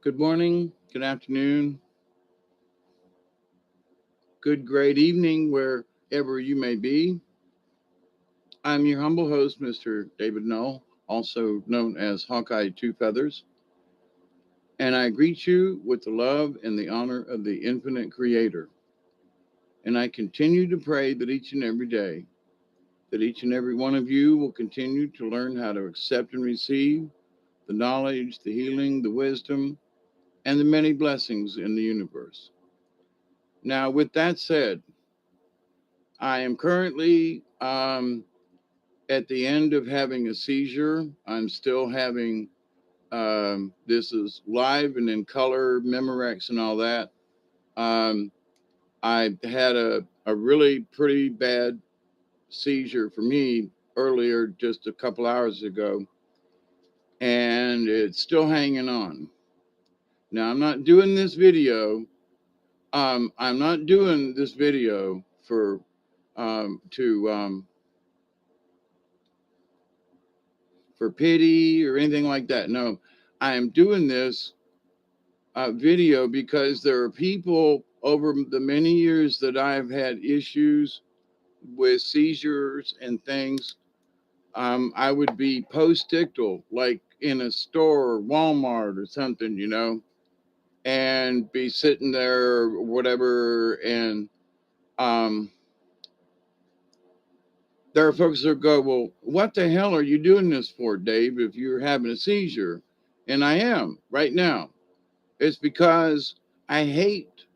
Good morning, good afternoon, good great evening, wherever you may be. I'm your humble host, Mr. David Null, also known as Hawkeye Two Feathers, and I greet you with the love and the honor of the infinite Creator. And I continue to pray that each and every day, that each and every one of you will continue to learn how to accept and receive the knowledge, the healing, the wisdom, and the many blessings in the universe. Now, with that said, I am currently at the end of having a seizure. I'm still having, this is live and in color, Memorex and all that. Um, I had a really pretty bad seizure for me earlier, just a couple hours ago, and it's still hanging on. Now, I'm not doing this video. I'm not doing this video to for pity or anything like that. No, I am doing this video because there are people over the many years that I've had issues with seizures and things. I would be post-ictal, like in a store or Walmart or something, and be sitting there or whatever. And um, there are folks that go, well, what the hell are you doing this for, Dave, if you're having a seizure? And I am right now. It's because I hate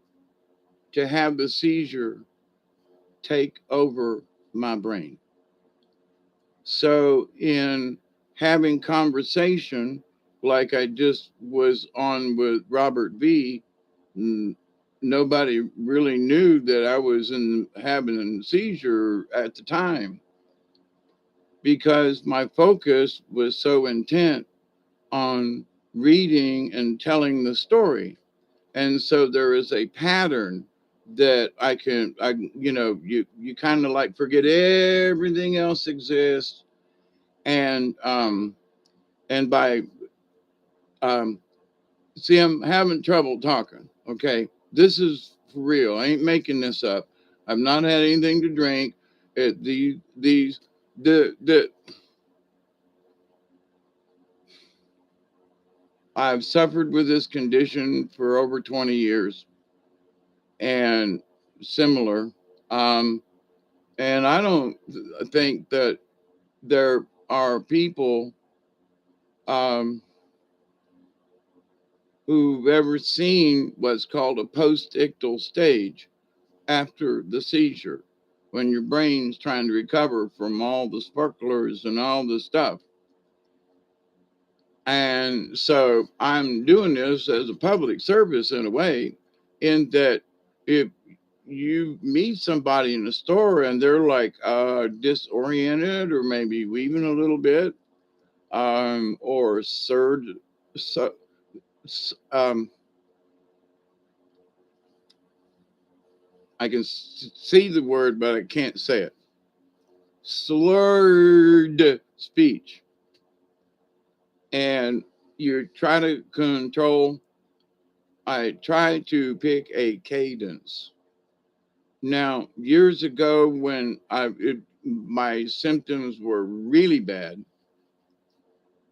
to have the seizure take over my brain. So, in having conversation, like I just was on with Robert V, nobody really knew that I was having a seizure at the time because my focus was so intent on reading and telling the story. And so there is a pattern that you kind of like forget everything else exists. And by um see, I'm having trouble talking. Okay, this is for real. I ain't making this up. I've not had anything to drink. These the I've suffered with this condition for over 20 years and similar. Um, and I don't think that there are people um, who've ever seen what's called a post-ictal stage after the seizure, when your brain's trying to recover from all the sparklers and all the stuff. And so I'm doing this as a public service in a way, in that if you meet somebody in the store and they're like disoriented or maybe weaving a little bit, or surd, so, I can see the word, but I can't say it. Slurred speech. And you try to control, I try to pick a cadence. Now, years ago when my symptoms were really bad,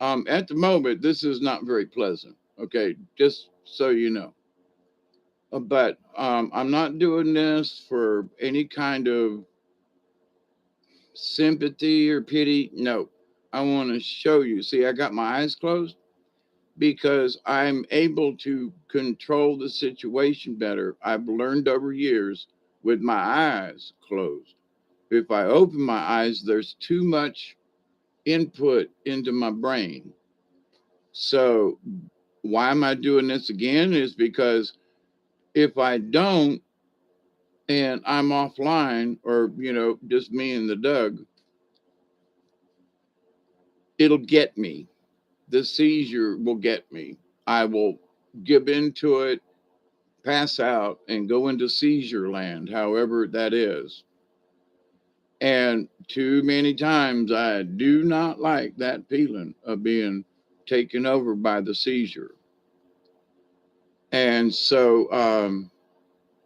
at the moment, this is not very pleasant. Okay, just so you know. But I'm not doing this for any kind of sympathy or pity. No, I want to show you. See, I got my eyes closed because I'm able to control the situation better. I've learned over years with my eyes closed. If I open my eyes, there's too much input into my brain. So, why am I doing this again? Is because if I don't, and I'm offline, or, just me and the Doug, it'll get me. The seizure will get me. I will give into it, pass out, and go into seizure land, however that is. And too many times I do not like that feeling of being taken over by the seizure. And so,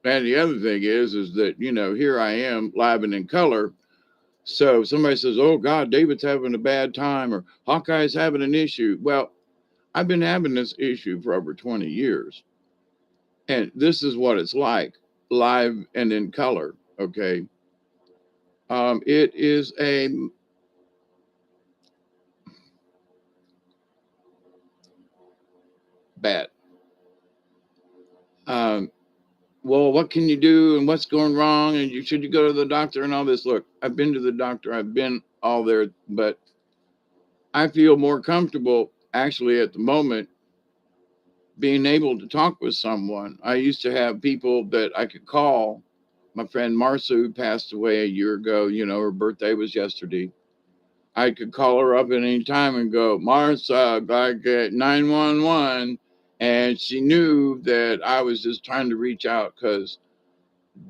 and the other thing is that, here I am live and in color. So somebody says, oh God, David's having a bad time or Hawkeye's having an issue. Well, I've been having this issue for over 20 years. And this is what it's like live and in color. Okay. It is a bad. Um, well, what can you do and what's going wrong? And should you go to the doctor and all this? Look, I've been to the doctor. I've been all there, but I feel more comfortable actually at the moment being able to talk with someone. I used to have people that I could call. My friend Marcia, who passed away a year ago, her birthday was yesterday. I could call her up at any time and go, Marcia, like at 911. And she knew that I was just trying to reach out because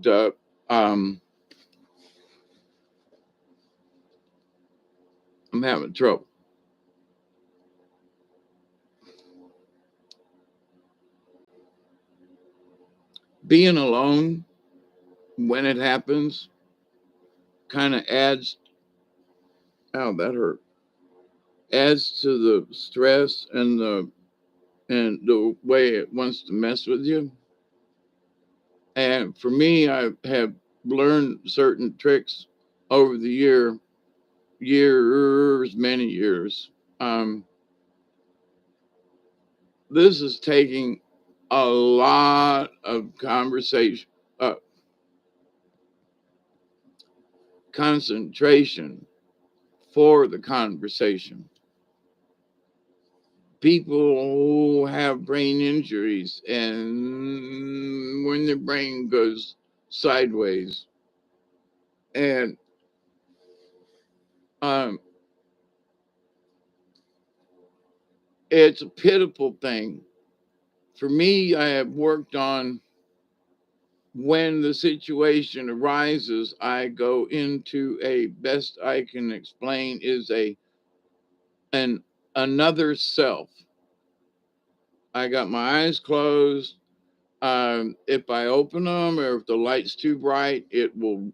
the I'm having trouble. Being alone when it happens kind of adds, oh, that hurt, adds to the stress and the way it wants to mess with you. And for me, I have learned certain tricks over the years, many years. Um, this is taking a lot of concentration for the conversation. People have brain injuries, and when their brain goes sideways, and um, it's a pitiful thing. For me, I have worked on when the situation arises, I go into a best I can explain is an another self. I got my eyes closed. If I open them or if the light's too bright, it will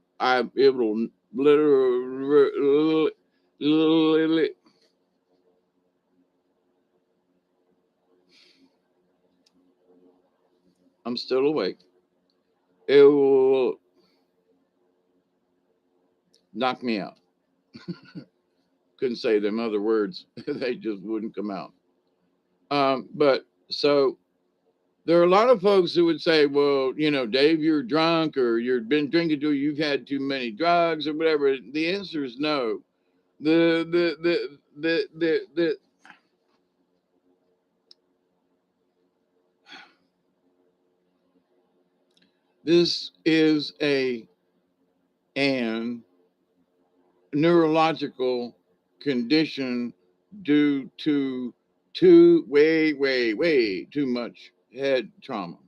literally. I'm still awake. It will knock me out. Couldn't say them other words. They just wouldn't come out. But so there are a lot of folks who would say, well, Dave, you're drunk or you've been drinking too, you've had too many drugs or whatever. The answer is no. The this is an neurological condition due to way too much head trauma.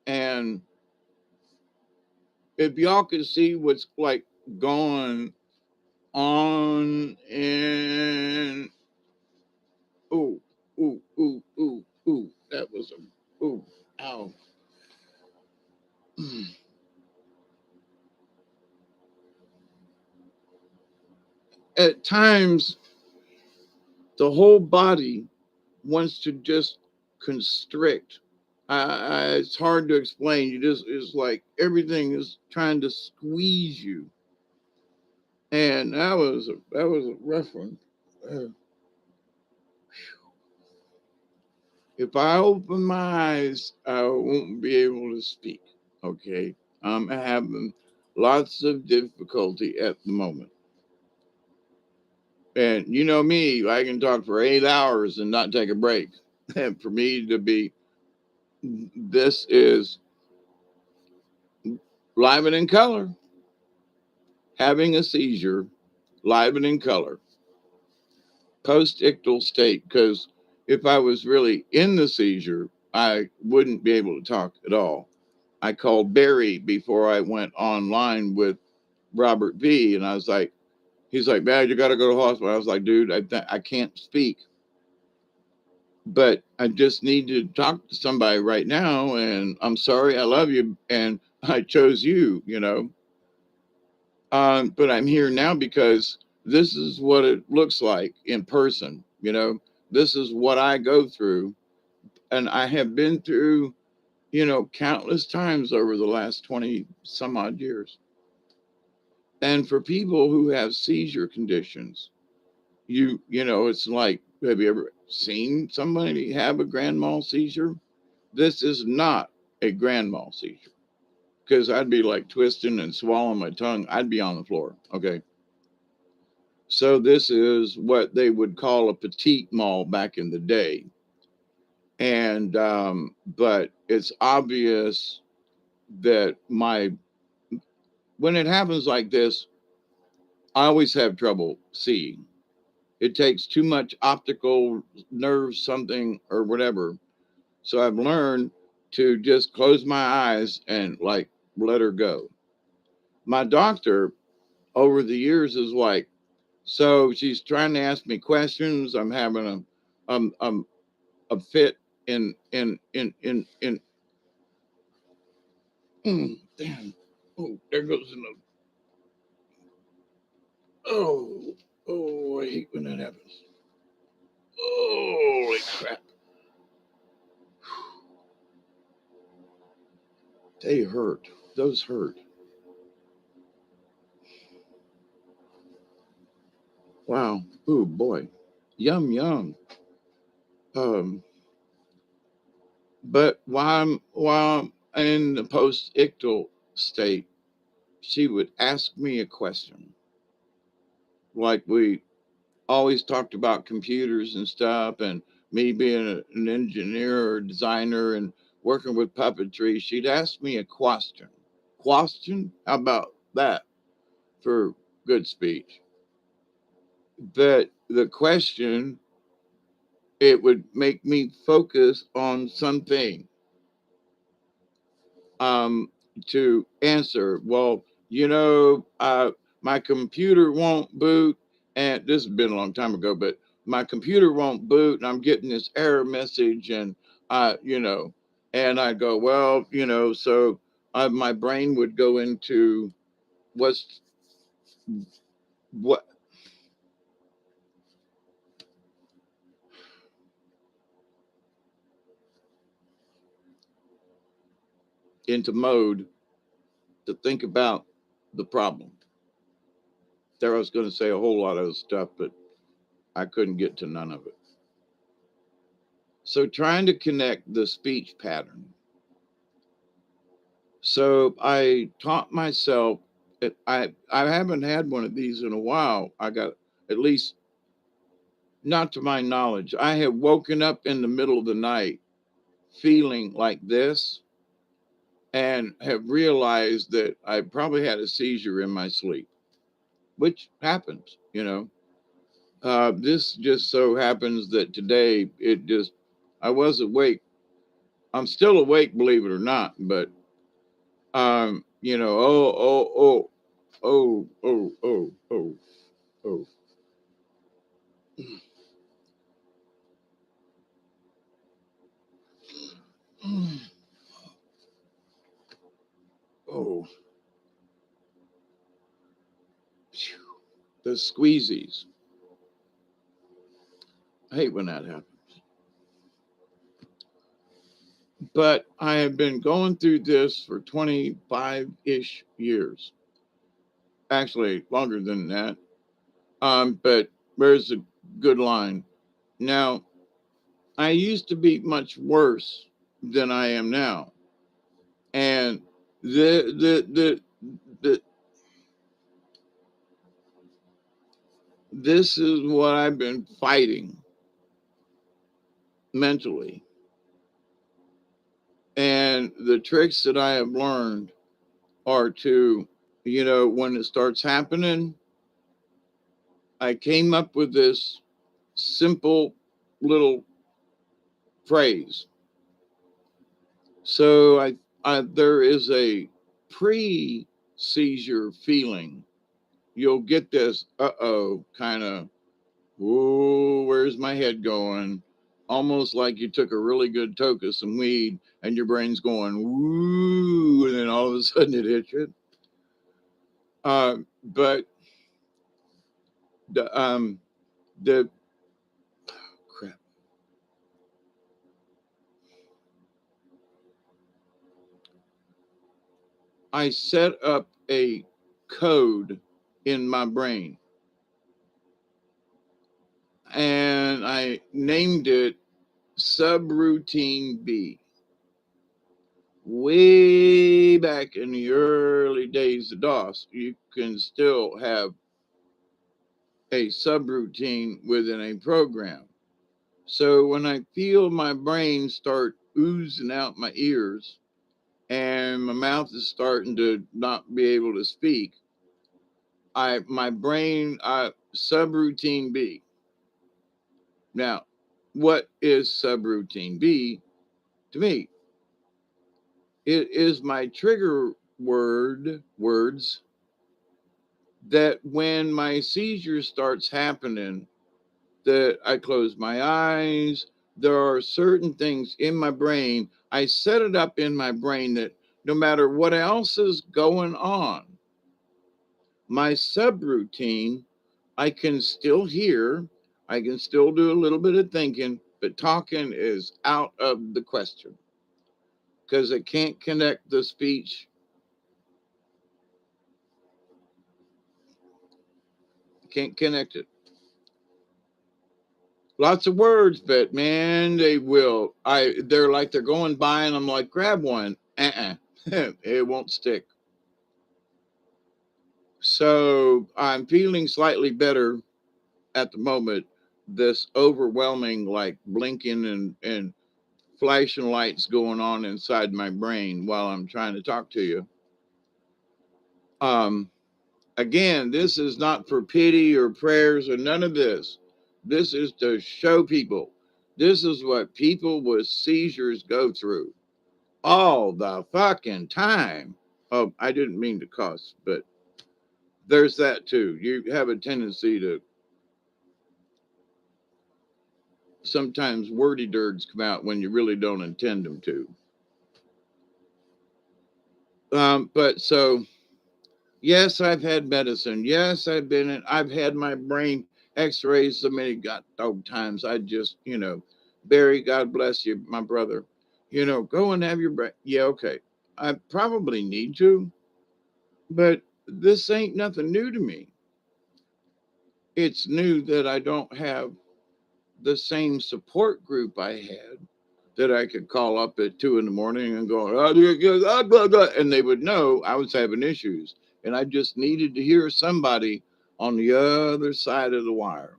And if y'all could see what's like going on in ooh, ooh, that was a ooh, ow. At times the whole body wants to just constrict. It's hard to explain. It's like everything is trying to squeeze you, and that was a rough one. Uh, if I open my eyes, I won't be able to speak. Okay, I'm having lots of difficulty at the moment, and you know me, I can talk for 8 hours and not take a break. And for me to be, this is live and in color, having a seizure, live and in color, post ictal state. Because if I was really in the seizure, I wouldn't be able to talk at all. I called Barry before I went online with Robert V, and I was like, he's like, man, you got to go to the hospital. I was like, dude, I can't speak. but I just need to talk to somebody right now. And I'm sorry, I love you. And I chose you, you know. But I'm here now because this is what it looks like in person, you know. This is what I go through. And I have been through, you know, countless times over the last 20 some odd years. And for people who have seizure conditions, you know, it's like, have you ever seen somebody have a grand mal seizure? This is not a grand mal seizure because I'd be like twisting and swallowing my tongue. I'd be on the floor. Okay. So this is what they would call a petite mal back in the day. And, but it's obvious that when it happens like this, I always have trouble seeing. It takes too much optical nerve, something or whatever. So I've learned to just close my eyes and like let her go. My doctor over the years is like, so she's trying to ask me questions. I'm having a fit in damn. Oh, there goes another. Oh, oh, I hate when that happens. Holy crap. They hurt. Those hurt. Wow. Oh boy. Yum yum. Um, but while I'm in the post ictal state, she would ask me a question. Like we always talked about computers and stuff, and me being an engineer or designer and working with puppetry, she'd ask me a question. Question? How about that for good speech? But the question, it would make me focus on something um, to answer. Well, you know, my computer won't boot, and this has been a long time ago, but my computer won't boot, and I'm getting this error message, and you know, and I go, well, you know, so my brain would go into what's what into mode to think about the problem. There, I was going to say a whole lot of stuff, but I couldn't get to none of it. So trying to connect the speech pattern. So I taught myself. I haven't had one of these in a while. I got at least not to my knowledge. I have woken up in the middle of the night feeling like this and have realized that I probably had a seizure in my sleep, which happens, you know. This just so happens that today I was awake. I'm still awake, believe it or not, but you know, oh. Oh, the squeezies. I hate when that happens. But I have been going through this for 25 ish years. Actually, longer than that. But there's a good line. Now, I used to be much worse than I am now. And the this is what I've been fighting mentally. And the tricks that I have learned are to, you know, when it starts happening, I came up with this simple little phrase. So there is a pre seizure feeling. You'll get this, kind of, whoa, where's my head going? almost like you took a really good toke of some weed and your brain's going, woo, and then all of a sudden it hits you. But the crap. I set up a code in my brain and I named it subroutine B. Way back in the early days of DOS, you can still have a subroutine within a program. So when I feel my brain start oozing out my ears and my mouth is starting to not be able to speak, my brain subroutine B. Now, what is subroutine B to me? It is my trigger words that when my seizure starts happening, that I close my eyes. There are certain things in my brain. I set it up in my brain that no matter what else is going on, my subroutine, I can still hear, I can still do a little bit of thinking, but talking is out of the question because it can't connect the speech, can't connect it. Lots of words, but man, they will. They're like they're going by, and I'm like, grab one. It won't stick. So I'm feeling slightly better at the moment. This overwhelming, like blinking and flashing lights going on inside my brain while I'm trying to talk to you. Um, Again, this is not for pity or prayers or none of this. This is to show people. This is what people with seizures go through all the fucking time. Oh, I didn't mean to cuss, but there's that too. You have a tendency to sometimes wordy dirds come out when you really don't intend them to. But so yes, I've had medicine. Yes, I've had my brain x-rays so many god dog times. I just, Barry, God bless you, my brother. Go and have your brain. Yeah, okay. I probably need to, but this ain't nothing new to me. It's new that I don't have the same support group I had that I could call up at 2 in the morning and go, blah, blah, and they would know I was having issues. And I just needed to hear somebody on the other side of the wire.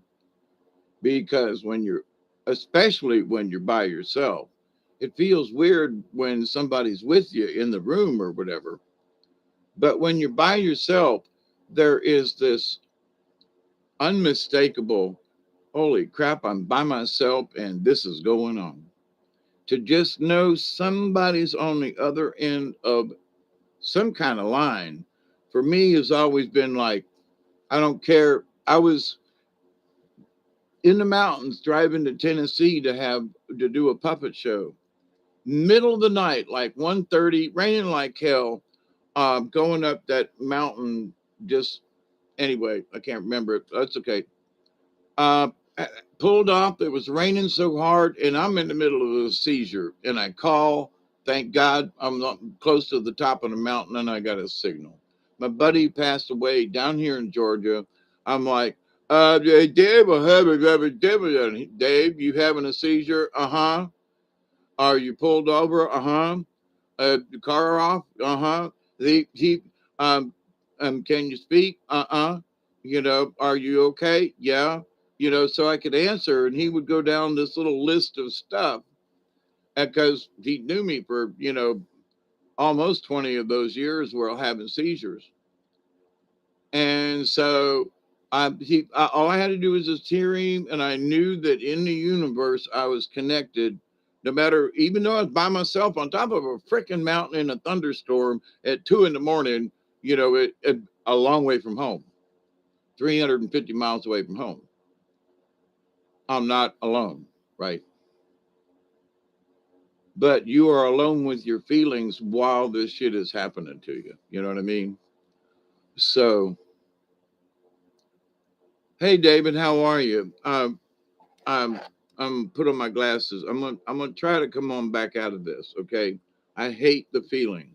Because especially when you're by yourself, it feels weird when somebody's with you in the room or whatever. But when you're by yourself, there is this unmistakable, holy crap, I'm by myself and this is going on. To just know somebody's on the other end of some kind of line for me has always been like, I don't care. I was in the mountains driving to Tennessee to do a puppet show. Middle of the night, like 1:30, raining like hell, going up that mountain. Just anyway, I can't remember it. That's okay. Uh, Pulled off. It was raining so hard, and I'm in the middle of a seizure. And I call. Thank God, I'm not close to the top of the mountain, and I got a signal. My buddy passed away down here in Georgia. I'm like, Dave, Dave, you having a seizure? Uh huh. Are you pulled over? Uh huh. The car off? Uh huh. He um can you speak? Are you okay? Yeah. So I could answer, and he would go down this little list of stuff because he knew me for almost 20 of those years where I'm having seizures. And so all I had to do was just hear him, and I knew that in the universe I was connected. No matter, even though I was by myself on top of a freaking mountain in a thunderstorm at 2 in the morning, a long way from home, 350 miles away from home. I'm not alone, right? but you are alone with your feelings while this shit is happening to you. You know what I mean? So, hey, David, how are you? I'm I'm put on my glasses. I'm gonna try to come on back out of this. Okay, I hate the feeling.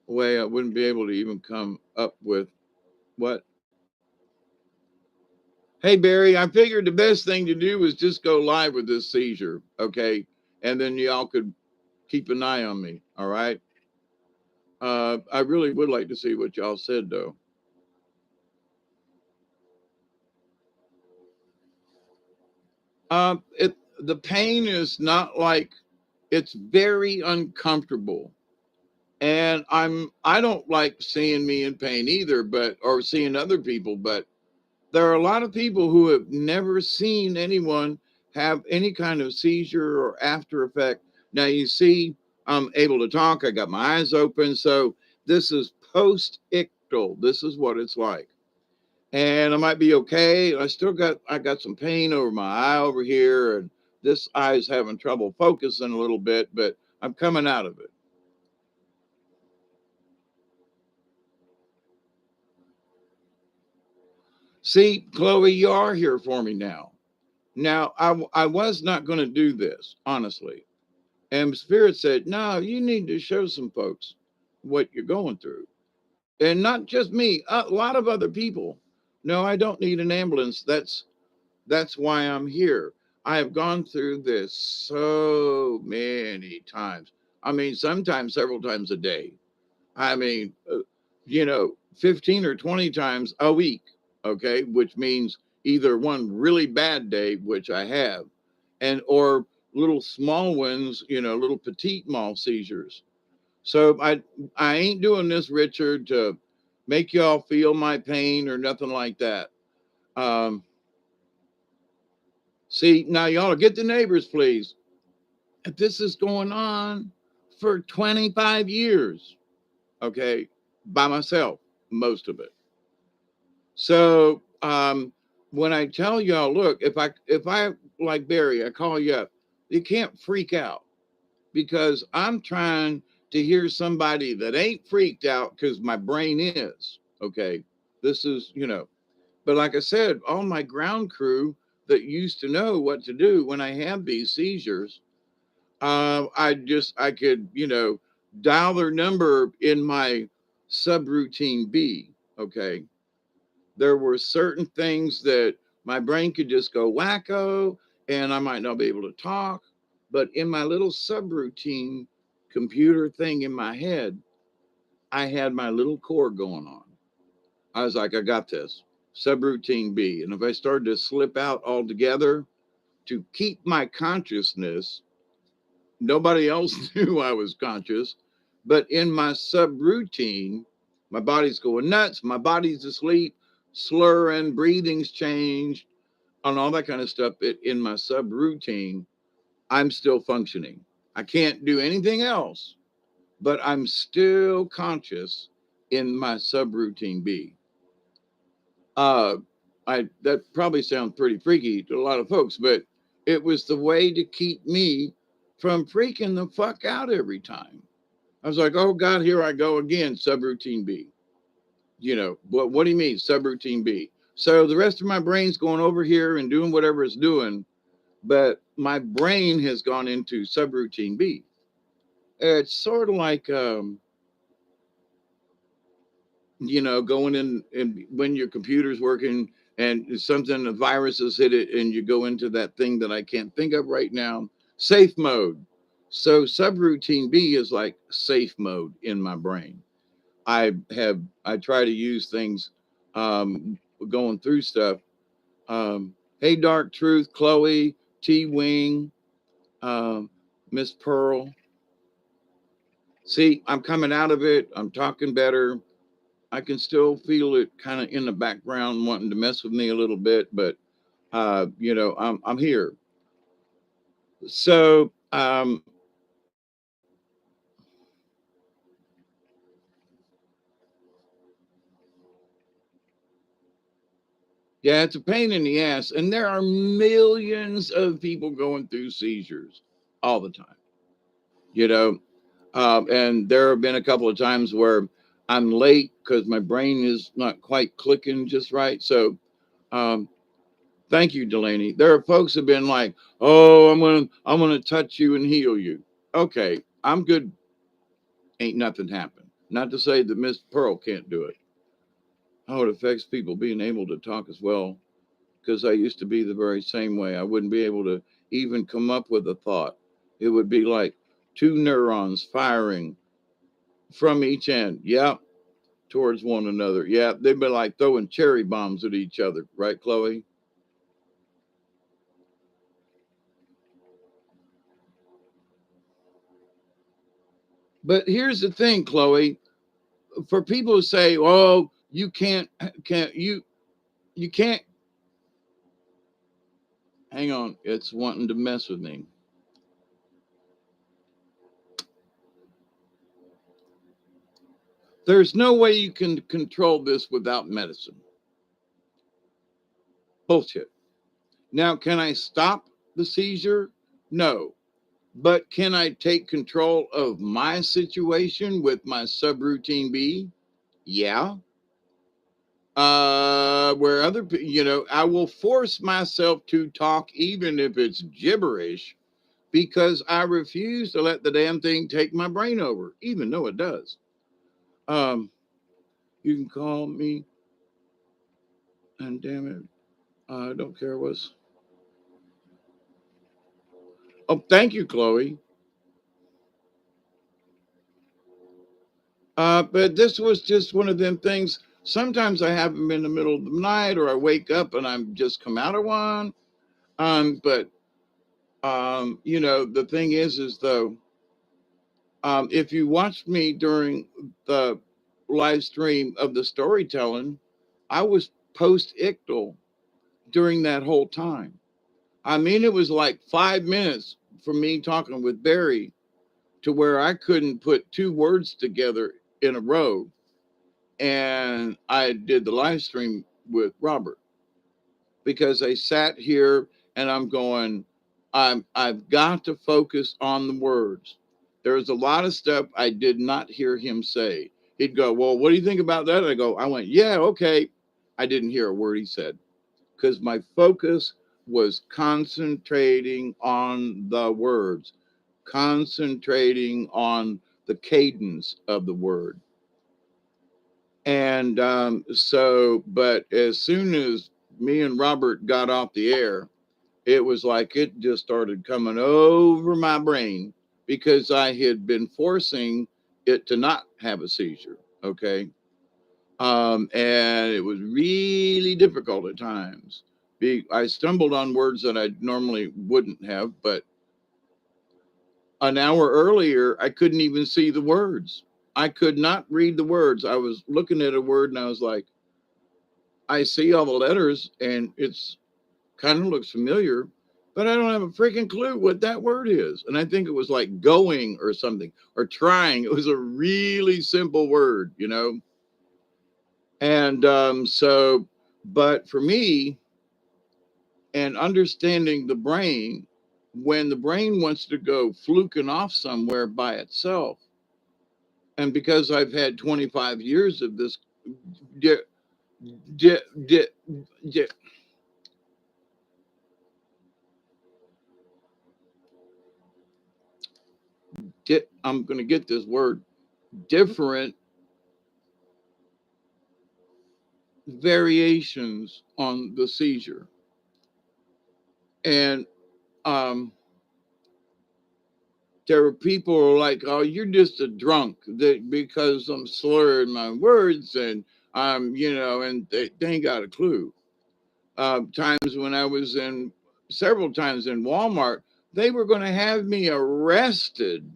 Way I wouldn't be able to even come up with what. Hey, Barry, I figured the best thing to do was just go live with this seizure. Okay, and then y'all could keep an eye on me. All right. I really would like to see what y'all said though. The pain is not like, it's very uncomfortable, and I don't like seeing me in pain either, but or seeing other people, but there are a lot of people who have never seen anyone have any kind of seizure or after effect. Now you see, I'm able to talk. I got my eyes open, so this is post ictal. This is what it's like. And I might be okay. I got some pain over my eye over here, and this eye's having trouble focusing a little bit, but I'm coming out of it. See, Chloe, you are here for me now. Now, I was not going to do this, honestly. And Spirit said, no, you need to show some folks what you're going through. And not just me, a lot of other people. No, I don't need an ambulance. That's why I'm here. I have gone through this so many times. I mean, sometimes several times a day. I mean, 15 or 20 times a week. Okay. Which means either one really bad day, which I have, and or little small ones, little petite mal seizures. So I ain't doing this, Richard, to make y'all feel my pain or nothing like that. Um, See, now y'all get the neighbors, please. This is going on for 25 years, okay, by myself, most of it. So when I tell y'all, look, if I like Barry, I call you up, you can't freak out because I'm trying to hear somebody that ain't freaked out because my brain is, okay. This is, but like I said, all my ground crew that used to know what to do when I had these seizures, I could, dial their number in my subroutine B. Okay. There were certain things that my brain could just go wacko and I might not be able to talk. But in my little subroutine computer thing in my head, I had my little core going on. I was like, I got this. Subroutine B. And if I started to slip out altogether, to keep my consciousness, nobody else knew I was conscious. But in my subroutine, my body's going nuts, my body's asleep, slurring, breathing's changed, and all that kind of stuff. In my subroutine, I'm still functioning. I can't do anything else, but I'm still conscious in my subroutine B. Uh, I that probably sounds pretty freaky to a lot of folks, but it was the way to keep me from freaking the fuck out every time. I was like, oh God, here I go again, subroutine B. What do you mean, subroutine B? So the rest of my brain's going over here and doing whatever it's doing, but my brain has gone into subroutine B. It's sort of like going in and when your computer's working and something, a virus has hit it and you go into that thing that I can't think of right now, safe mode. So subroutine B is like safe mode in my brain. I try to use things going through stuff. Hey, Dark Truth, Chloe, T Wing, um, Miss Pearl. See, I'm coming out of it. I'm talking better. I can still feel it kind of in the background wanting to mess with me a little bit, but I'm here. So yeah, it's a pain in the ass, and there are millions of people going through seizures all the time. you know. And there have been a couple of times where I'm late because my brain is not quite clicking just right. So, um, thank you, Delaney. There are folks who've been like, "Oh, I'm gonna touch you and heal you." Okay, I'm good. Ain't nothing happened. Not to say that Miss Pearl can't do it. How it affects people being able to talk as well, because I used to be the very same way. I wouldn't be able to even come up with a thought. It would be like two neurons firing from each end. Yeah, towards one another. Yeah, they've been like throwing cherry bombs at each other, right, Chloe? But here's the thing, Chloe. For people who say, "Oh, you can't you can't," hang on, it's wanting to mess with me. There's no way you can control this without medicine. Bullshit. Now, can I stop the seizure? No. But can I take control of my situation with my subroutine B? Yeah. Where I will force myself to talk even if it's gibberish because I refuse to let the damn thing take my brain over, even though it does. Um, you can call me, and damn it, I don't care what's. Oh, thank you, Chloe. But this was just one of them things. Sometimes I have them in the middle of the night, or I wake up and I'm just come out of one. But the thing is though, if you watched me during the live stream of the storytelling, I was post ictal during that whole time. I mean, it was like 5 minutes for me talking with Barry to where I couldn't put two words together in a row. And I did the live stream with Robert because I sat here and I'm going, I've got to focus on the words. There was a lot of stuff I did not hear him say. He'd go, "Well, what do you think about that?" I went, "Yeah, okay." I didn't hear a word he said because my focus was concentrating on the words, concentrating on the cadence of the word. And but as soon as me and Robert got off the air, it was like it just started coming over my brain because I had been forcing it to not have a seizure. Okay. And it was really difficult at times. I stumbled on words that I normally wouldn't have, but an hour earlier, I couldn't even see the words. I could not read the words. I was looking at a word and I was like, I see all the letters and it's kind of looks familiar, but I don't have a freaking clue what that word is. And I think it was like going or something or trying. It was a really simple word. And but for me, and understanding the brain, when the brain wants to go fluking off somewhere by itself, and because I've had 25 years of this, di- di- di- di- I'm going to get this word, different variations on the seizure. And um, there were people who were like, "Oh, you're just a drunk that because I'm slurring my words and and they ain't got a clue." Times when I was in several times in Walmart, they were going to have me arrested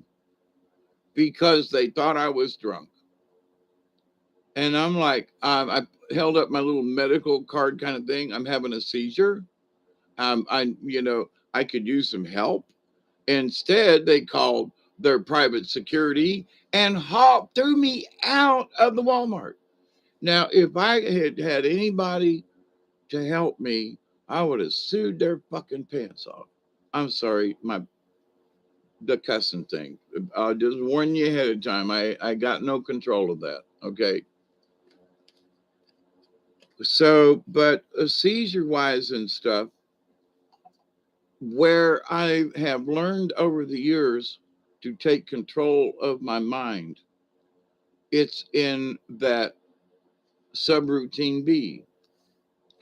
because they thought I was drunk. And I'm like, I held up my little medical card kind of thing. I'm having a seizure. I could use some help. Instead, they called their private security and threw me out of the Walmart. Now, if I had had anybody to help me, I would have sued their fucking pants off. I'm sorry, my the cussing thing. I'll just warn you ahead of time. I got no control of that. Okay. So, but seizure wise and stuff, where I have learned over the years to take control of my mind, it's in that subroutine B,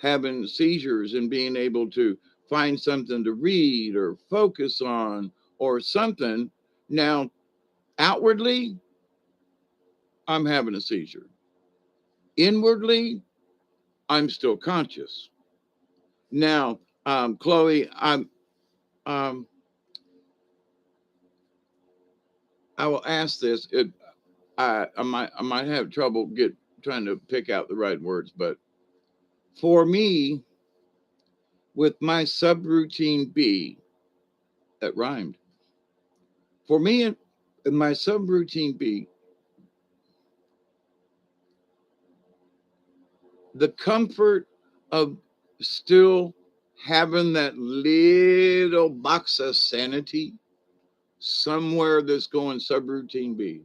having seizures and being able to find something to read or focus on or something. Now, outwardly, I'm having a seizure. Inwardly, I'm still conscious. Now, Chloe, um, I will ask this. I might have trouble trying to pick out the right words, but for me, with my subroutine B, that rhymed. For me, in my subroutine B, the comfort of still having that little box of sanity somewhere that's going subroutine B.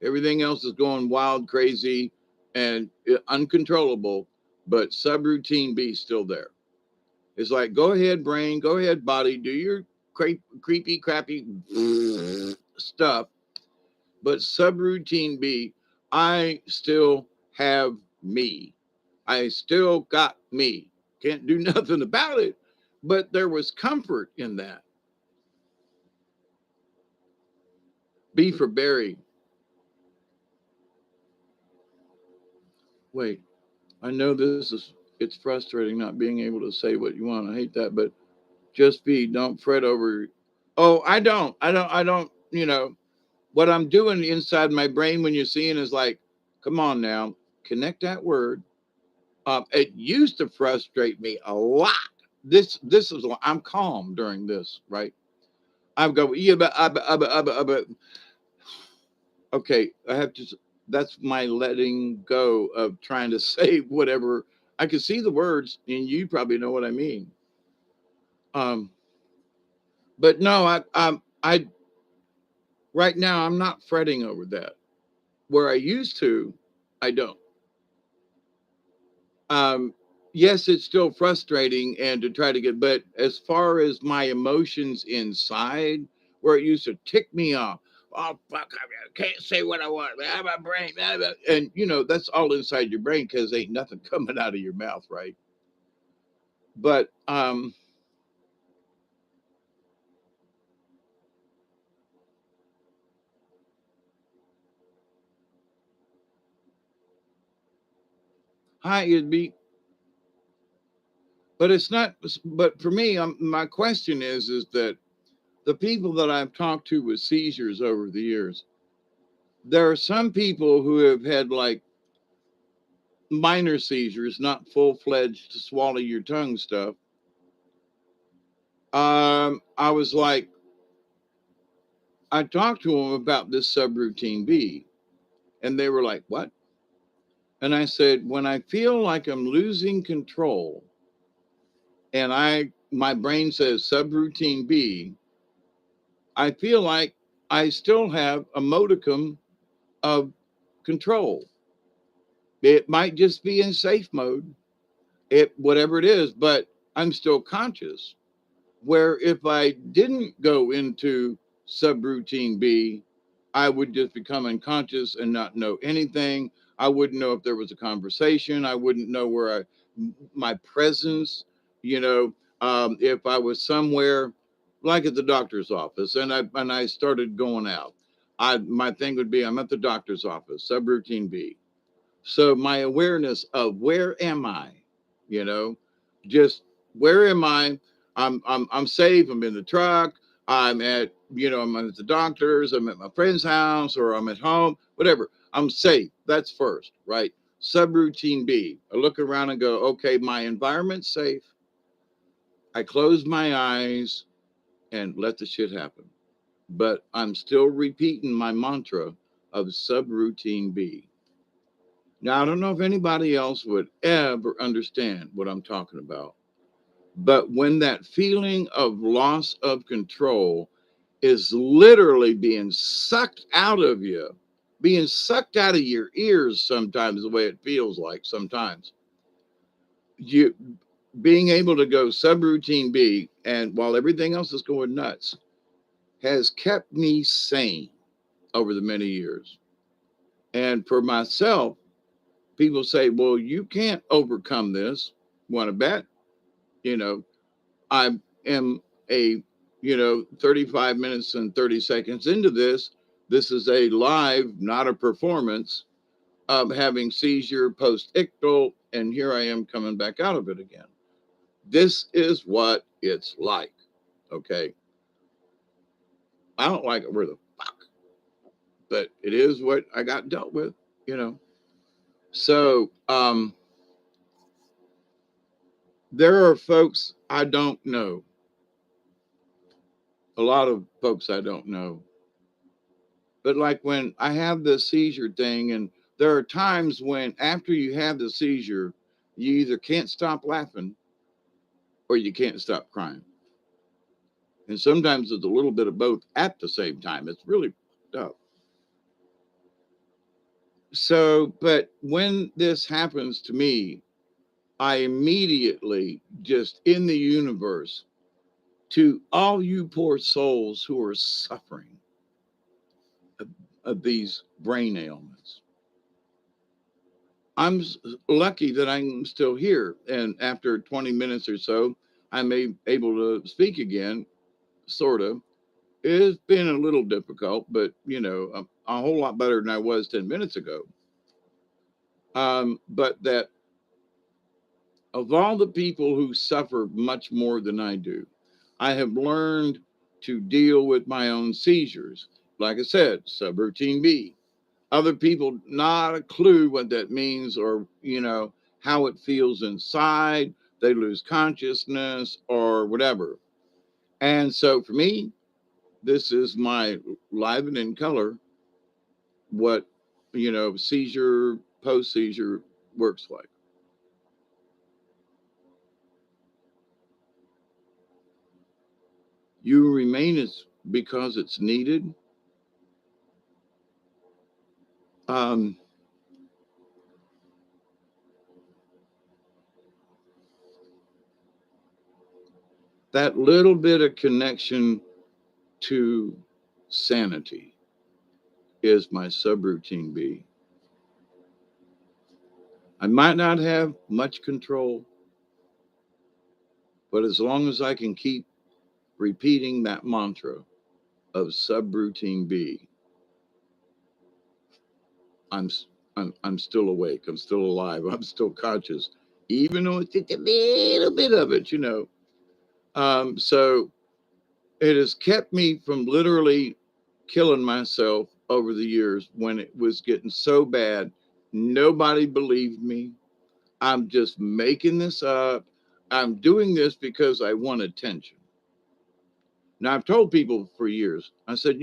Everything else is going wild, crazy, and uncontrollable, but subroutine B is still there. It's like, go ahead, brain, go ahead, body, do your creepy, crappy stuff. But subroutine B, I still have me. I still got me. Can't do nothing about it. But there was comfort in that. B for Barry. Wait, I know it's frustrating not being able to say what you want. I hate that, but just be, don't fret over. Oh, I don't, what I'm doing inside my brain when you're seeing is like, come on now, connect that word. It used to frustrate me a lot. This is, I'm calm during this, right? I'm going, yeah, but okay, I have to, that's my letting go of trying to say whatever. I can see the words and you probably know what I mean. Um, but no, I, right now I'm not fretting over that. Where I used to, I don't. um yes, it's still frustrating and to try to get, but as far as my emotions inside, where it used to tick me off, oh fuck, I can't say what I want, I have my brain, and that's all inside your brain because ain't nothing coming out of your mouth, right? But hi, it'd be, but it's not, but for me, my question is that the people that I've talked to with seizures over the years, there are some people who have had like minor seizures, not full fledged swallow your tongue stuff. I was like, I talked to them about this subroutine B, and they were like, "What?" And I said, "When I feel like I'm losing control, and my brain says subroutine B, I feel like I still have a modicum of control. It might just be in safe mode, whatever it is, but I'm still conscious." Where if I didn't go into subroutine B, I would just become unconscious and not know anything. I wouldn't know if there was a conversation. I wouldn't know my presence, if I was somewhere like at the doctor's office and I started going out. My thing would be, I'm at the doctor's office, subroutine B. So my awareness of where am I, you know, just where am I? I'm safe. I'm in the truck. I'm at the doctor's. I'm at my friend's house, or I'm at home. Whatever. I'm safe. That's first, right? Subroutine B. I look around and go, okay, my environment's safe. I close my eyes and let the shit happen. But I'm still repeating my mantra of subroutine B. Now, I don't know if anybody else would ever understand what I'm talking about, but when that feeling of loss of control is literally being sucked out of you, being sucked out of your ears sometimes, the way it feels like sometimes. You being able to go subroutine B, and while everything else is going nuts, has kept me sane over the many years. And for myself, people say, well, you can't overcome this. Want to bet? You know, I am a, 35 minutes and 30 seconds into this. This is a live, not a performance of having seizure post ictal. And here I am coming back out of it again. This is what it's like. Okay. I don't like it where the fuck, but it is what I got dealt with, you know. So there are folks I don't know, a lot of folks I don't know. But like when I have the seizure thing, and there are times when after you have the seizure, you either can't stop laughing or you can't stop crying. And sometimes it's a little bit of both at the same time. It's really tough. So, but when this happens to me, I immediately just in the universe, to all you poor souls who are suffering of, of these brain ailments. I'm lucky that I'm still here. And after 20 minutes or so, I'm able to speak again, sort of. It's been a little difficult, but a whole lot better than I was 10 minutes ago. But that of all the people who suffer much more than I do, I have learned to deal with my own seizures. Like I said, subroutine B. Other people, not a clue what that means or, how it feels inside. They lose consciousness or whatever. And so for me, this is my live and in color what, seizure, post seizure works like. You remain as because it's needed. Um, that little bit of connection to sanity is my subroutine B. I might not have much control, but as long as I can keep repeating that mantra of subroutine B, I'm I'm still awake. I'm still alive. I'm still conscious, even though it's just a little bit of it. So it has kept me from literally killing myself over the years when it was getting so bad. Nobody believed me. I'm just making this up. I'm doing this because I want attention. Now, I've told people for years, I said,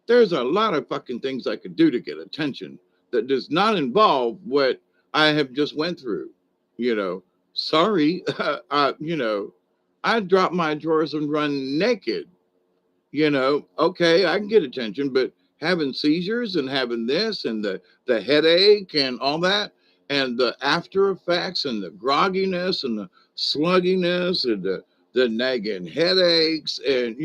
there's a lot of fucking things I could do to get attention that does not involve what I have just went through. You know, sorry, I drop my drawers and run naked. Okay, I can get attention, but having seizures and having this and the headache and all that and the after effects and the grogginess and the slugginess and the nagging headaches and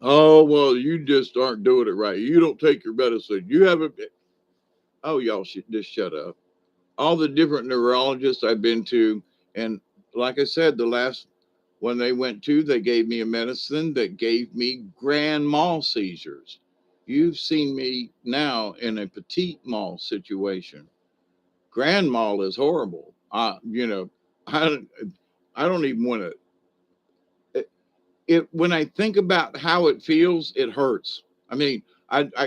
oh well, you just aren't doing it right. You don't take your medicine. You haven't. Oh, y'all should just shut up. All the different neurologists I've been to, and like I said, the last one they went to, they gave me a medicine that gave me grand mal seizures. You've seen me now in a petite mal situation. Grand mal is horrible. I don't, I don't even want to. It when I think about how it feels, it hurts. I mean,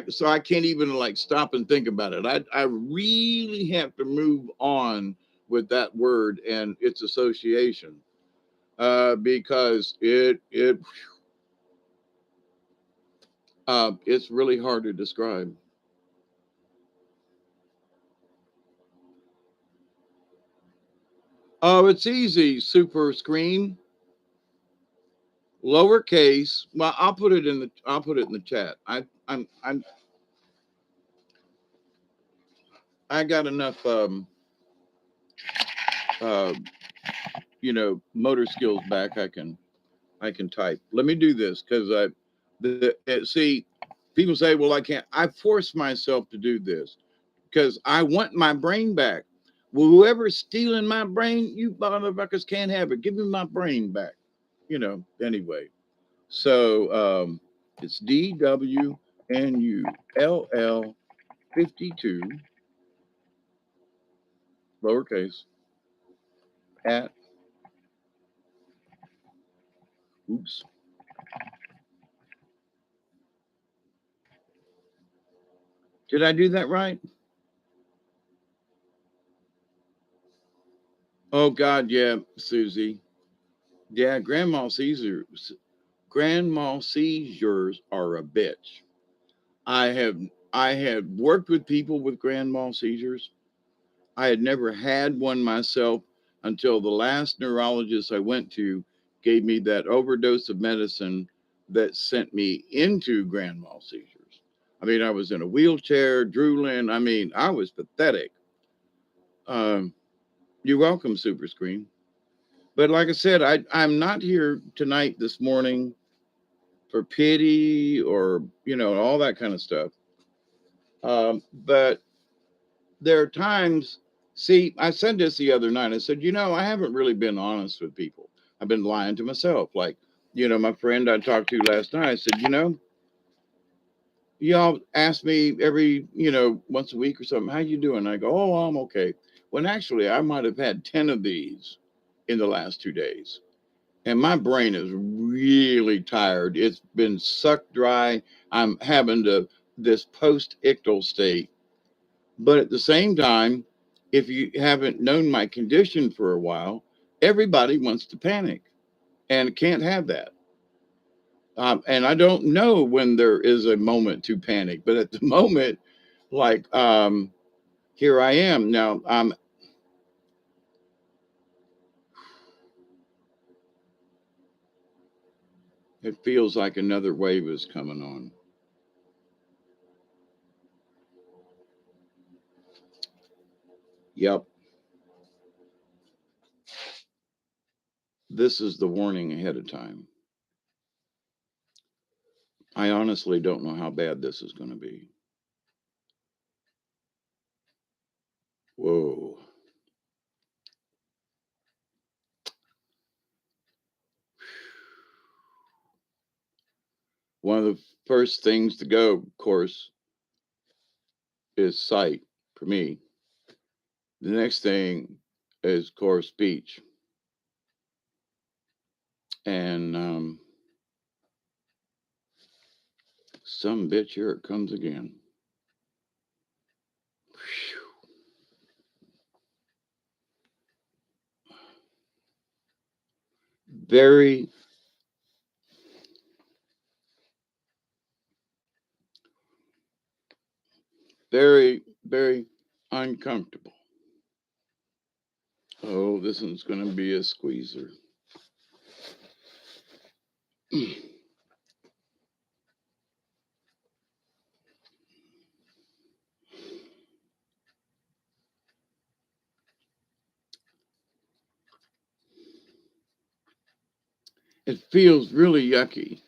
so I can't even like stop and think about it. I really have to move on with that word and its association because it's really hard to describe. Oh, it's easy. Super screen. lowercase. Well, I'll put it in the chat. I got enough uh motor skills back. I can type. Let me do this because see, people say, well, I can't. I force myself to do this because I want my brain back. Well, whoever's stealing my brain, you motherfuckers can't have it. Give me my brain back. Anyway. So it's DWNULL52 lowercase at oops. Did I do that right? Oh God, yeah, Susie. Yeah, grandma seizures are a bitch. I have I had worked with people with grand mal seizures. I had never had one myself until the last neurologist I went to gave me that overdose of medicine that sent me into grand mal seizures. I mean, I was in a wheelchair, drooling. I mean, I was pathetic. Um, you're welcome, Super Screen. But like I said, I'm not here tonight, this morning, for pity or all that kind of stuff. But there are times, see, I said this the other night. I said, I haven't really been honest with people. I've been lying to myself. Like, my friend I talked to last night, I said, y'all ask me every, once a week or something, how you doing? I go, oh, I'm okay. When actually I might have had 10 of these in the last 2 days. And my brain is really tired. It's been sucked dry. I'm having this post-ictal state. But at the same time, if you haven't known my condition for a while, everybody wants to panic and can't have that. And I don't know when there is a moment to panic, but at the moment, like here I am now. It feels like another wave is coming on. Yep. This is the warning ahead of time. I honestly don't know how bad this is going to be. Whoa. One of the first things to go, of course, is sight for me. The next thing is, of course, speech. And some bitch, here it comes again. Very, very, very uncomfortable. Oh, this one's going to be a squeezer. It feels really yucky.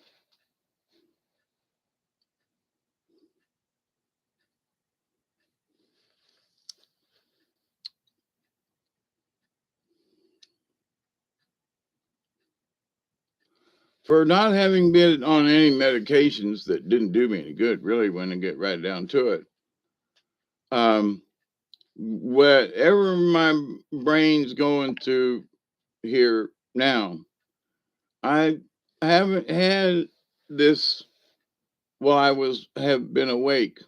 For not having been on any medications that didn't do me any good, really, when I get right down to it. Whatever my brain's going through here now, I haven't had this while have been awake.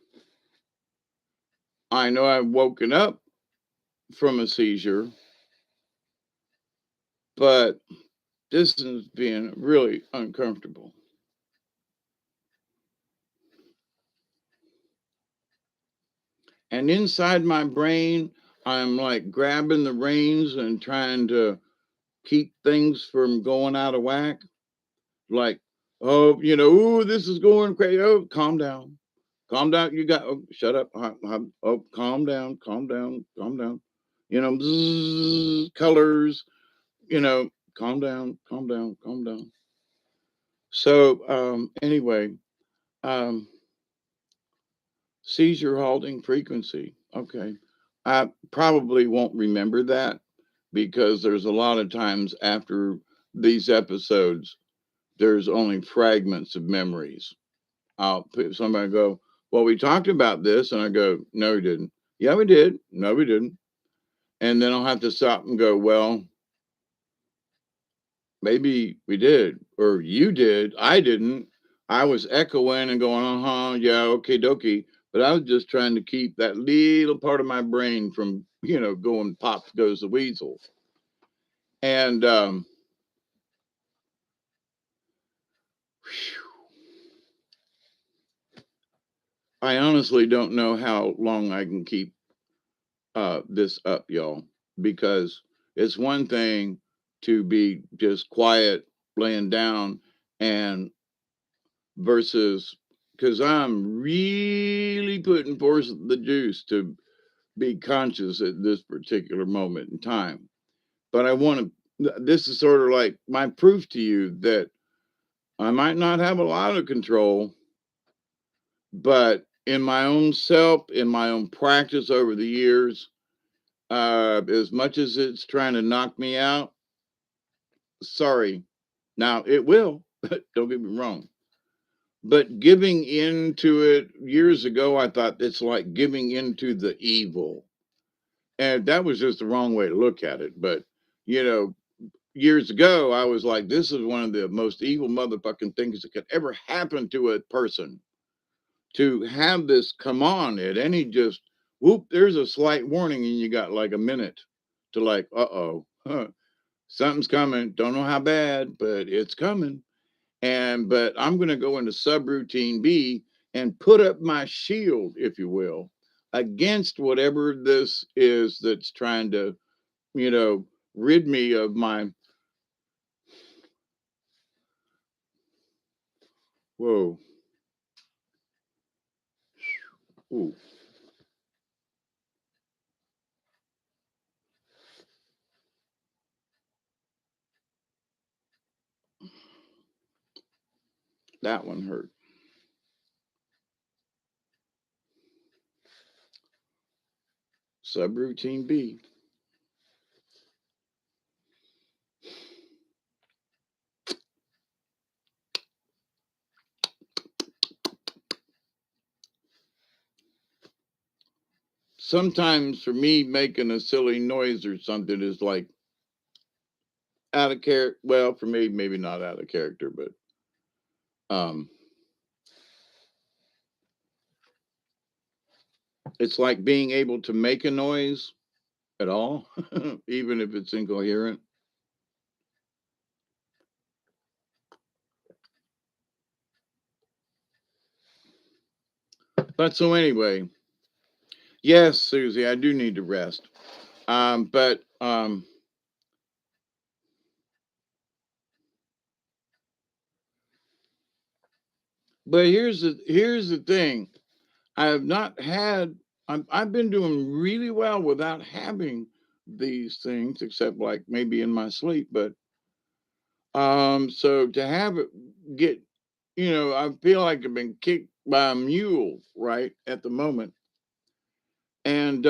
I know I've woken up from a seizure, but this is being really uncomfortable. And inside my brain, I'm like grabbing the reins and trying to keep things from going out of whack. Like, oh, ooh, this is going crazy. Oh, calm down. Calm down. You got, oh, shut up. Oh, calm down, calm down, calm down. Bzzz, colors, calm down, calm down, calm down. So, anyway, um, seizure halting frequency. Okay. I probably won't remember that because there's a lot of times after these episodes, there's only fragments of memories. Somebody go, well, we talked about this. And I go, no, we didn't. Yeah, we did. No, we didn't. And then I'll have to stop and go, well, maybe we did, or you did. I didn't. I was echoing and going, yeah, okay, dokie. But I was just trying to keep that little part of my brain from, going pop goes the weasel. And I honestly don't know how long I can keep this up, y'all, because it's one thing to be just quiet, laying down, and versus because I'm really putting forth the juice to be conscious at this particular moment in time. But I want to, this is sort of like my proof to you that I might not have a lot of control, but in my own self, in my own practice over the years, as much as it's trying to knock me out, sorry. Now it will, don't get me wrong. But giving into it years ago, I thought it's like giving into the evil. And that was just the wrong way to look at it. But, you know, years ago, I was like, this is one of the most evil motherfucking things that could ever happen to a person. To have this come on it, and he just, whoop, there's a slight warning, and you got like a minute to like, huh, something's coming. Don't know how bad, but it's coming. But I'm going to go into subroutine B and put up my shield, if you will, against whatever this is that's trying to, you know, rid me of my, whoa, ooh, that one hurt. Subroutine B. Sometimes for me, making a silly noise or something is like out of character. Well, for me, maybe not out of character, but um, it's like being able to make a noise at all, even if it's incoherent. But so anyway, yes, Susie, I do need to rest. But here's the thing. I have not had. I've been doing really well without having these things, except like maybe in my sleep. But so to have it get, I feel like I've been kicked by a mule right at the moment, and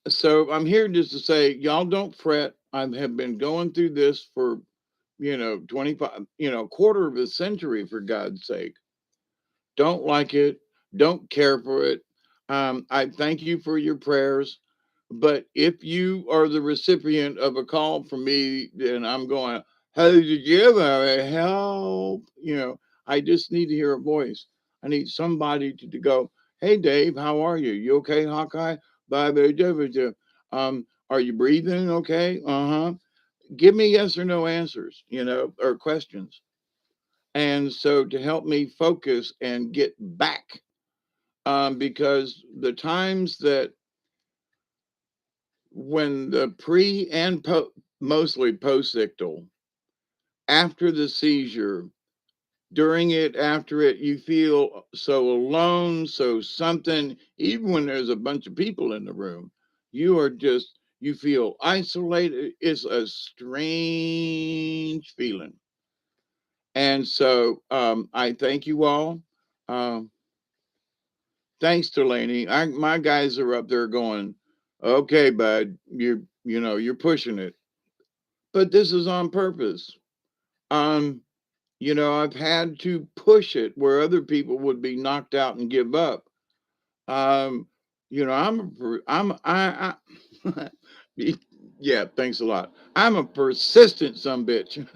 so I'm here just to say, y'all don't fret. I have been going through this for 25, quarter of a century, for God's sake. Don't like it, don't care for it. I thank you for your prayers. But if you are the recipient of a call from me, then I'm going, hey, did you ever help? I just need to hear a voice. I need somebody to go, hey, Dave, how are you? You okay, Hawkeye? Bye, bye, bye, bye. Are you breathing okay? Uh-huh. Give me yes or no answers, or questions. And so to help me focus and get back, because the times that when the mostly post ictal, after the seizure, During it, after it, you feel so alone, so something, even when there's a bunch of people in the room, you are just, you feel isolated. It's a strange feeling. And so I thank you all. Um, Thanks, Delaney. My guys are up there going, okay, bud, you're pushing it. But this is on purpose. Um, I've had to push it where other people would be knocked out and give up. Um, I yeah, thanks a lot. I'm a persistent some bitch.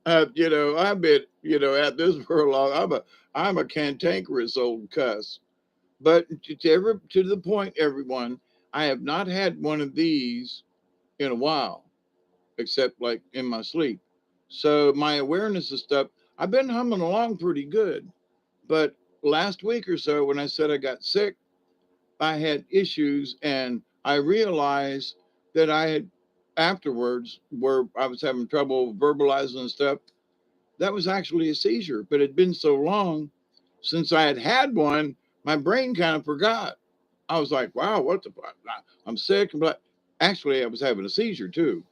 I've been, at this for a long. I'm a cantankerous old cuss. But to the point, everyone, I have not had one of these in a while, except like in my sleep. So my awareness of stuff, I've been humming along pretty good. But last week or so, when I said I got sick, I had issues, and I realized that I had afterwards, where I was having trouble verbalizing stuff, that was actually a seizure. But it had been so long since I had had one, my brain kind of forgot. I was like, wow, what the fuck? I'm sick. But actually, I was having a seizure too.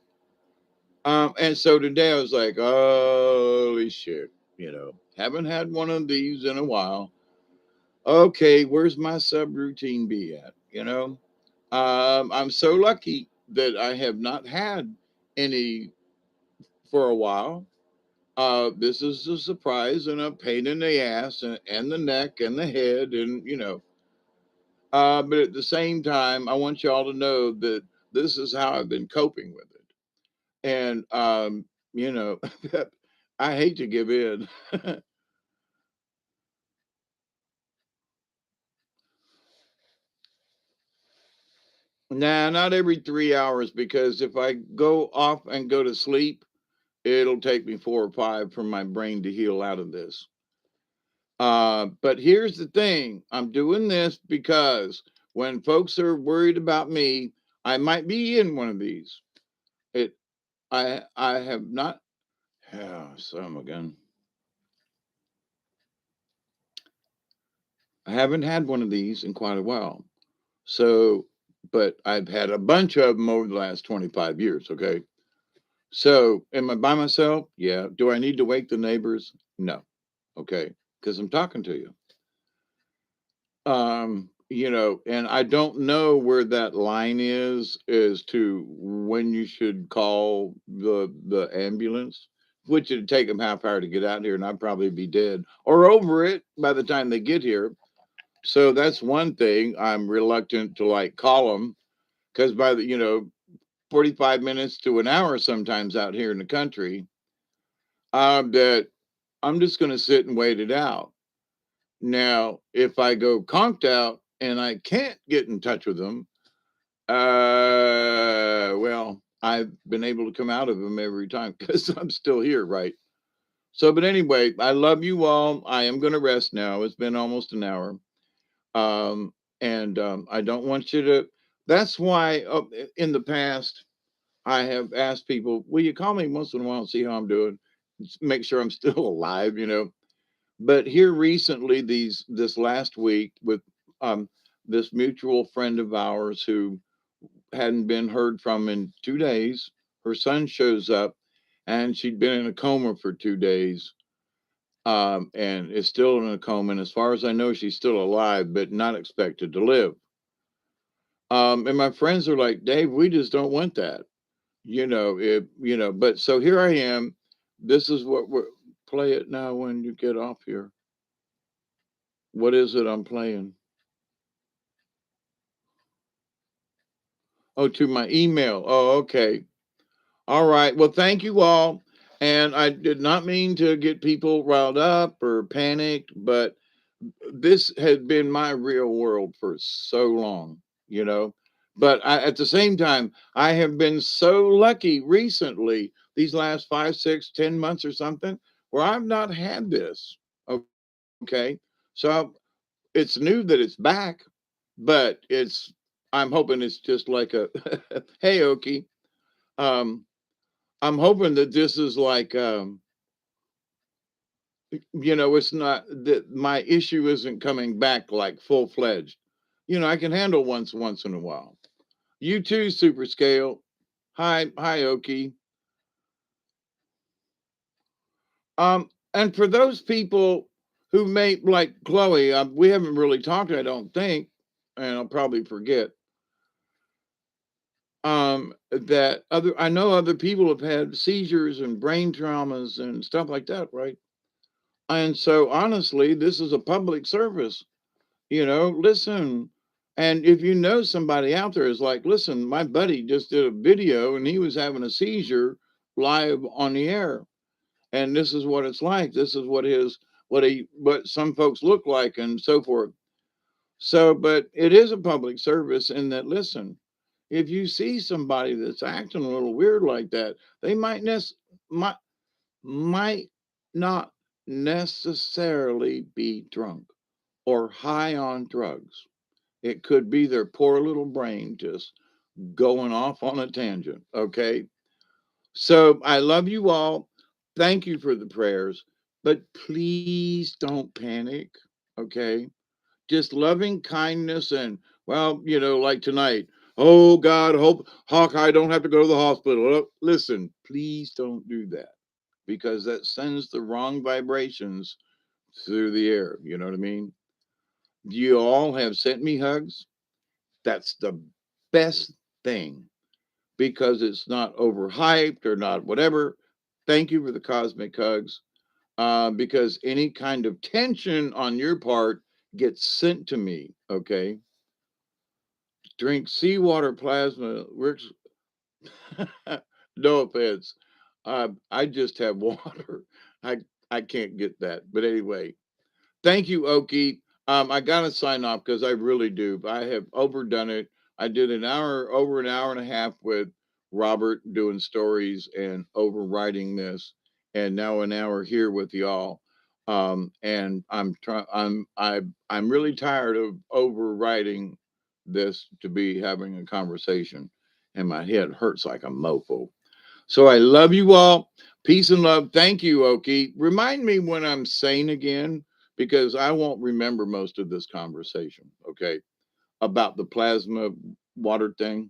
And so today I was like, holy shit, haven't had one of these in a while. Okay, where's my subroutine be at? I'm so lucky that I have not had any for a while. This is a surprise and a pain in the ass and the neck and the head but at the same time, I want y'all to know that this is how I've been coping with it. And you know, I hate to give in. Nah, not every 3 hours, because if I go off and go to sleep, it'll take me 4 or 5 for my brain to heal out of this. But here's the thing, I'm doing this because when folks are worried about me, I might be in one of these. It I have not. Yeah, some again. I haven't had one of these in quite a while. So, but I've had a bunch of them over the last 25 years. Okay. So, am I by myself? Yeah. Do I need to wake the neighbors? No. Okay. Because I'm talking to you. And I don't know where that line is as to when you should call the ambulance, which it'd take them half hour to get out here, and I'd probably be dead or over it by the time they get here. So that's one thing I'm reluctant to like call them, because by the 45 minutes to an hour sometimes out here in the country, that I'm just going to sit and wait it out. Now, if I go conked out and I can't get in touch with them, well, I've been able to come out of them every time because I'm still here, right? So, but anyway, I love you all. I am going to rest now. It's been almost an hour. Um, and I don't want you to. That's why in the past, I have asked people, will you call me once in a while and see how I'm doing? Make sure I'm still alive. But here recently, this last week, with um, this mutual friend of ours who hadn't been heard from in 2 days, her son shows up, and she'd been in a coma for 2 days, and is still in a coma. And as far as I know, she's still alive, but not expected to live. And my friends are like, Dave, we just don't want that. But so here I am. This is what we're play it now when you get off here. What is it I'm playing? Oh, to my email. Oh, okay. All right. Well, thank you all. And I did not mean to get people riled up or panicked, but this had been my real world for so long, you know. But at the same time, I have been so lucky recently, these last 5, 6, 10 months or something, where I've not had this. Okay. So it's new that it's back, but I'm hoping it's just like a, hey, Okie. Um, I'm hoping that this is like, It's not that my issue isn't coming back like full fledged. I can handle once in a while. You too, super scale. Hi, Oki. And for those people who may like Chloe, we haven't really talked, I don't think, and I'll probably forget. That I know other people have had seizures and brain traumas and stuff like that, right? And so honestly, this is a public service. Listen. And if you know somebody out there is like, listen, my buddy just did a video and he was having a seizure live on the air. And this is what it's like. This is what some folks look like and so forth. So, but it is a public service in that, listen, if you see somebody that's acting a little weird like that, they might, might not necessarily be drunk or high on drugs. It could be their poor little brain just going off on a tangent. Okay. So I love you all. Thank you for the prayers, but please don't panic. Okay. Just loving kindness and, well, like tonight. Oh God, hope Hawkeye don't have to go to the hospital. Listen, please don't do that because that sends the wrong vibrations through the air. You know what I mean? You all have sent me hugs. That's the best thing because it's not overhyped or not whatever. Thank you for the cosmic hugs. Because any kind of tension on your part gets sent to me. Okay. Drink seawater plasma. Works. No offense. I just have water. I I can't get that. But anyway, thank you, Oki. I gotta sign off because I really do. I have overdone it. I did over an hour and a half with Robert doing stories and overwriting this, and now an hour here with y'all. And I'm really tired of overwriting this to be having a conversation, and my head hurts like a mofo. So I love you all. Peace and love. Thank you, Oki. Remind me when I'm sane again, because I won't remember most of this conversation, okay, about the plasma water thing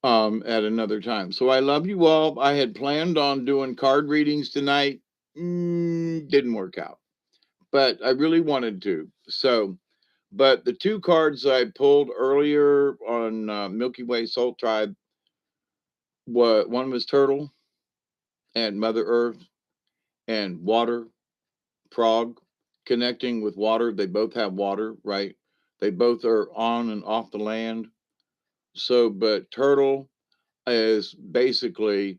at another time. So I love you all. I had planned on doing card readings tonight. Didn't work out, but I really wanted to. So, but the two cards I pulled earlier on Milky Way Soul Tribe, one was Turtle and Mother Earth and Water, Frog, connecting with water. They both have water, right? They both are on and off the land. So, but Turtle is basically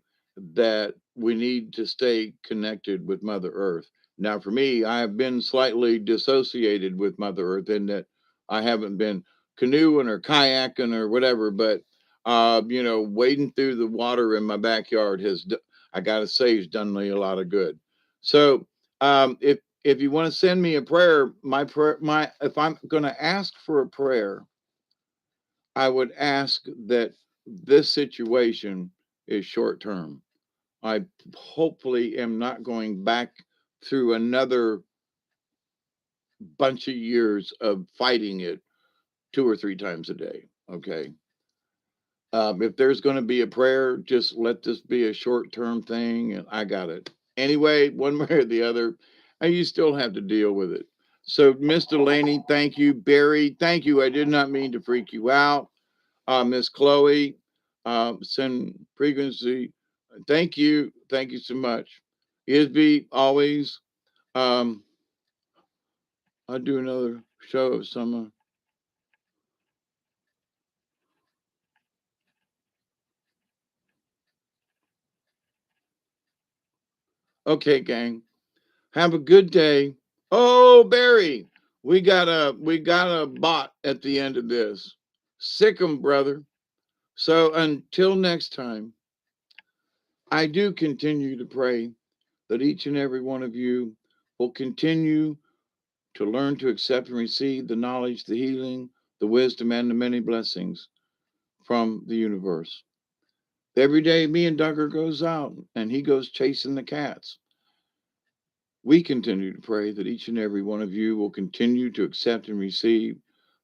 that we need to stay connected with Mother Earth. Now, for me, I have been slightly dissociated with Mother Earth in that I haven't been canoeing or kayaking or whatever, but wading through the water in my backyard I gotta say, has done me a lot of good. So, if you want to send me a prayer, my if I'm going to ask for a prayer, I would ask that this situation is short term. I hopefully am not going back through another bunch of years of fighting it 2 or 3 times a day. Okay. If there's going to be a prayer, just let this be a short term thing and I got it. Anyway, one way or the other, and you still have to deal with it. So, Miss Delaney, thank you. Barry, thank you. I did not mean to freak you out. Miss Chloe, send frequency. Thank you. Thank you so much. Isby, always. Um, I'll do another show of summer. Okay, gang. Have a good day. Oh, Barry, we got a bot at the end of this. Sick 'em, brother. So until next time, I do continue to pray that each and every one of you will continue to learn to accept and receive the knowledge, the healing, the wisdom, and the many blessings from the universe. Every day, me and Duggar goes out and he goes chasing the cats. We continue to pray that each and every one of you will continue to accept and receive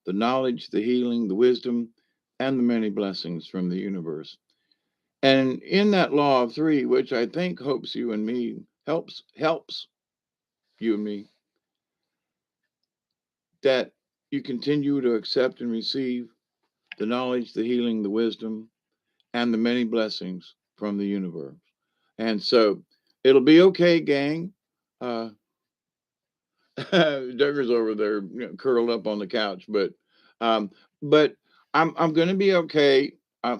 the knowledge, the healing, the wisdom, and the many blessings from the universe. And in that law of three, which I think hopes you and me helps you and me, that you continue to accept and receive the knowledge, the healing, the wisdom, and the many blessings from the universe. And so it'll be okay, gang. Uh, Duggar's over there, curled up on the couch, um, but I'm going to be okay.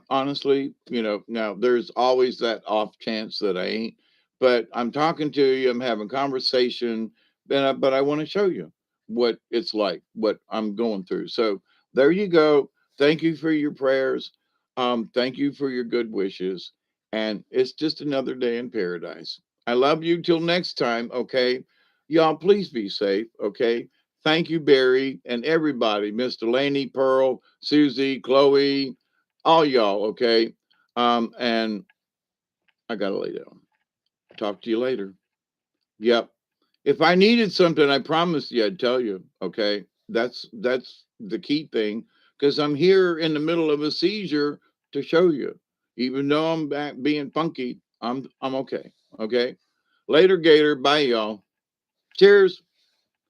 Honestly, now there's always that off chance that I ain't, but I'm talking to you. I'm having conversation, but I want to show you what it's like, what I'm going through. So there you go. Thank you for your prayers. Thank you for your good wishes, and it's just another day in paradise. I love you till next time. Okay. Y'all, please be safe, okay? Thank you, Barry, and everybody, Miss Delaney, Pearl, Susie, Chloe, all y'all, okay? And I gotta lay down. Talk to you later. Yep. If I needed something, I promised you I'd tell you, okay? That's the key thing, because I'm here in the middle of a seizure to show you. Even though I'm back being funky, I'm okay. Okay. Later, Gator. Bye, y'all. Cheers.